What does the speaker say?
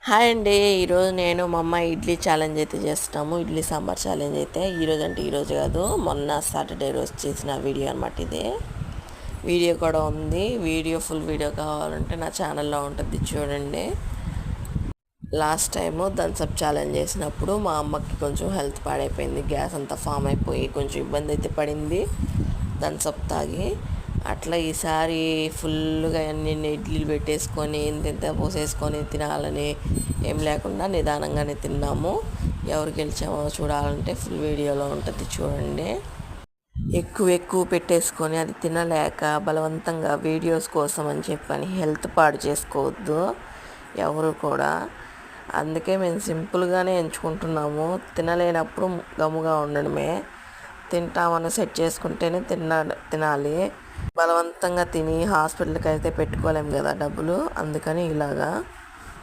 Hi అండి. ఈరోజు నేను మా అమ్మ ఇడ్లీ ఛాలెంజ్ అయితే చేస్తున్నాము. ఇడ్లీ సాంబార్ ఛాలెంజ్ అయితే ఈరోజు అంటే ఈరోజు కాదు, మొన్న సాటర్డే రోజు చేసిన వీడియో అనమాట ఇది. వీడియో కూడా ఉంది. ఫుల్ వీడియో కావాలంటే నా ఛానల్లో ఉంటుంది, చూడండి. లాస్ట్ టైము థమ్సప్ ఛాలెంజ్ చేసినప్పుడు మా అమ్మకి కొంచెం హెల్త్ పాడైపోయింది, గ్యాస్ అంతా ఫామ్ అయిపోయి కొంచెం ఇబ్బంది అయితే పడింది థమ్సప్ తాగి. అట్లా ఈసారి ఫుల్గా అన్ని ఇడ్లీలు పెట్టేసుకొని ఇంత పోసేసుకొని తినాలని ఏం లేకుండా నిదానంగానే తిన్నాము. ఎవరు గెలిచామో చూడాలంటే ఫుల్ వీడియోలో ఉంటుంది, చూడండి. ఎక్కువ ఎక్కువ పెట్టేసుకొని అది తినలేక బలవంతంగా వీడియోస్ కోసం అని చెప్పని హెల్త్ పాడు చేసుకోవద్దు ఎవరు కూడా. అందుకే మేము సింపుల్గానే ఎంచుకుంటున్నాము. తినలేనప్పుడు గమ్ముగా ఉండడమే, తింటామని సెట్ చేసుకుంటేనే తినాలి. బలవంతంగా తిని హాస్పిటల్కి అయితే పెట్టుకోలేము కదా డబ్బులు, అందుకని ఇలాగా.